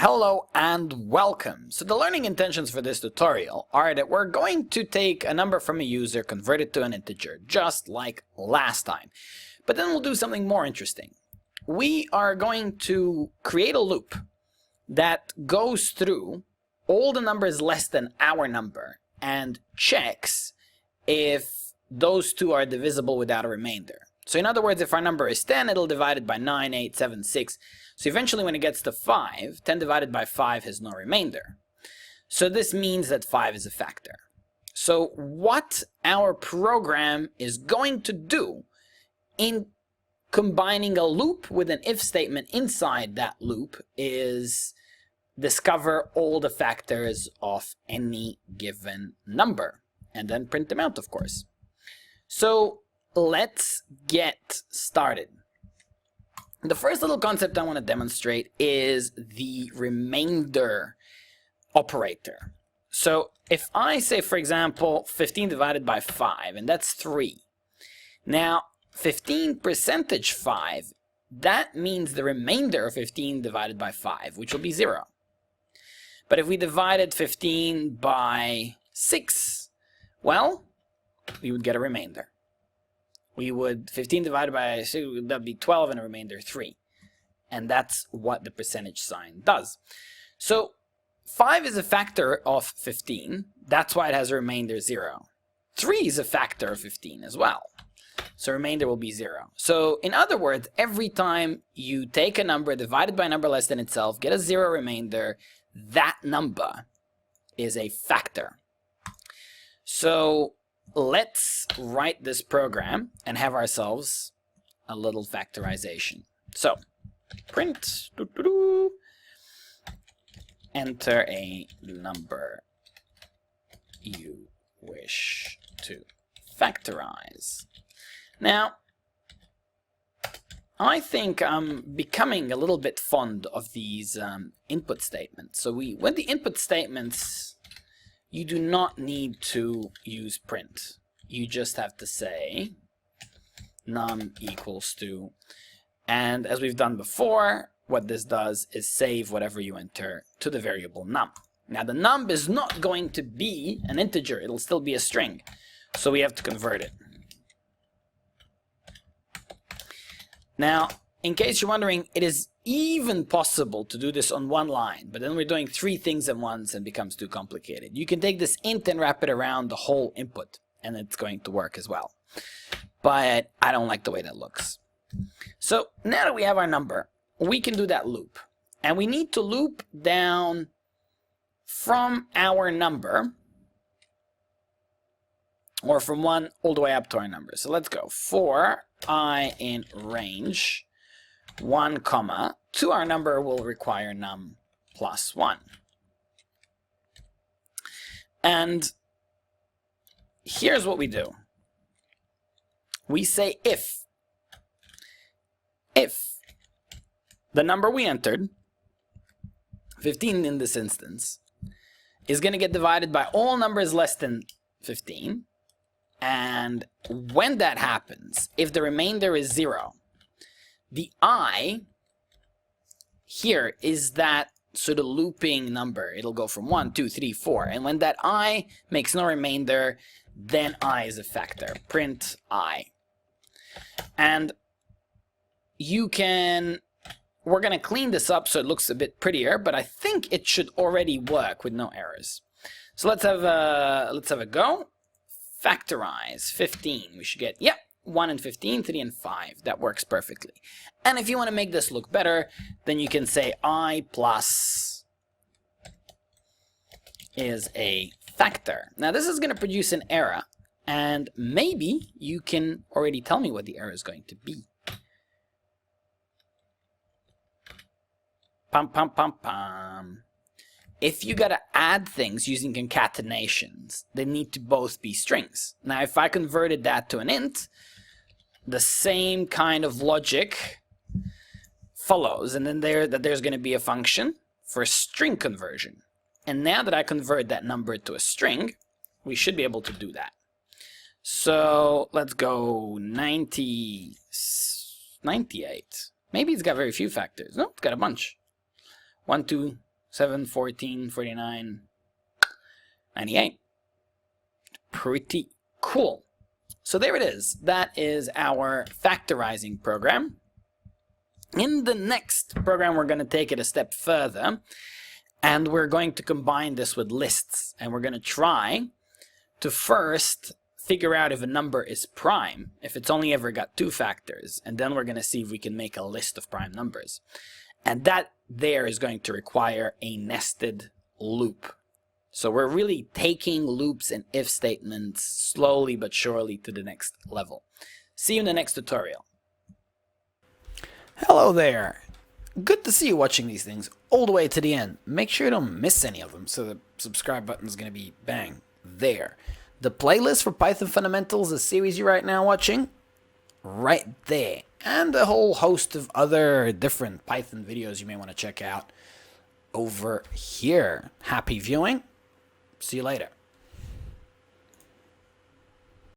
Hello and welcome. So the learning intentions for this tutorial are that we're going to take a number from a user, convert it to an integer, just like last time. But then we'll do something more interesting. We are going to create a loop that goes through all the numbers less than our number and checks if those two are divisible without a remainder. So in other words, if our number is 10, it'll divide it by 9, 8, 7, 6. So eventually when it gets to 5, 10 divided by 5 has no remainder. So this means that 5 is a factor. So what our program is going to do in combining a loop with an if statement inside that loop is discover all the factors of any given number and then print them out, of course. So let's get started. The first little concept I want to demonstrate is the remainder operator. So if I say, for example, 15 divided by 5, and that's 3. Now, 15 percentage 5, that means the remainder of 15 divided by 5, which will be 0. But if we divided 15 by 6, well, we would get a remainder. 15 divided by 6, that'd be 12 and a remainder 3. And that's what the percentage sign does. So 5 is a factor of 15. That's why it has a remainder 0. 3 is a factor of 15 as well. So remainder will be 0. So in other words, every time you take a number divided by a number less than itself, get a 0 remainder, that number is a factor. So let's write this program and have ourselves a little factorization. So print, enter a number you wish to factorize. Now, I think I'm becoming a little bit fond of these input statements. So with the input statements, you do not need to use print. You just have to say num equals to, and as we've done before, what this does is save whatever you enter to the variable num. Now the num is not going to be an integer, it'll still be a string, so we have to convert it. Now, in case you're wondering, it is even possible to do this on one line, but then we're doing 3 things at once and it becomes too complicated. You can take this int and wrap it around the whole input, and it's going to work as well. But I don't like the way that looks. So now that we have our number, we can do that loop. And we need to loop down from our number, or from 1 all the way up to our number. So let's go. For I in range 1, comma, to our number will require num plus 1. And here's what we do. We say if the number we entered, 15 in this instance, is going to get divided by all numbers less than 15, and when that happens, if the remainder is 0, the I here is that sort of looping number. It'll go from 1, 2, 3, 4. And when that I makes no remainder, then I is a factor. Print I. And we're going to clean this up so it looks a bit prettier, but I think it should already work with no errors. So let's have a go. Factorize 15. We should get, yep, 1 and 15, 3 and 5. That works perfectly. And if you want to make this look better, then you can say I plus is a factor. Now this is going to produce an error, and maybe you can already tell me what the error is going to be. Pum pum pum pum. If you gotta add things using concatenations, they need to both be strings. Now if I converted that to an int, the same kind of logic follows, and then there's going to be a function for string conversion. And now that I convert that number to a string, we should be able to do that. So let's go 98. Maybe it's got very few factors. No, it's got a bunch. 1, 2, 7, 14, 49, 98. Pretty cool. So there it is. That is our factorizing program. In the next program, we're going to take it a step further, and we're going to combine this with lists. And we're going to try to first figure out if a number is prime, if it's only ever got 2 factors, and then we're going to see if we can make a list of prime numbers. And that there is going to require a nested loop. So we're really taking loops and if statements slowly but surely to the next level. See you in the next tutorial. Hello there. Good to see you watching these things all the way to the end. Make sure you don't miss any of them, so the subscribe button is going to be bang there. The playlist for Python Fundamentals, the series you're right now watching, right there. And a whole host of other different Python videos you may want to check out over here. Happy viewing. See you later.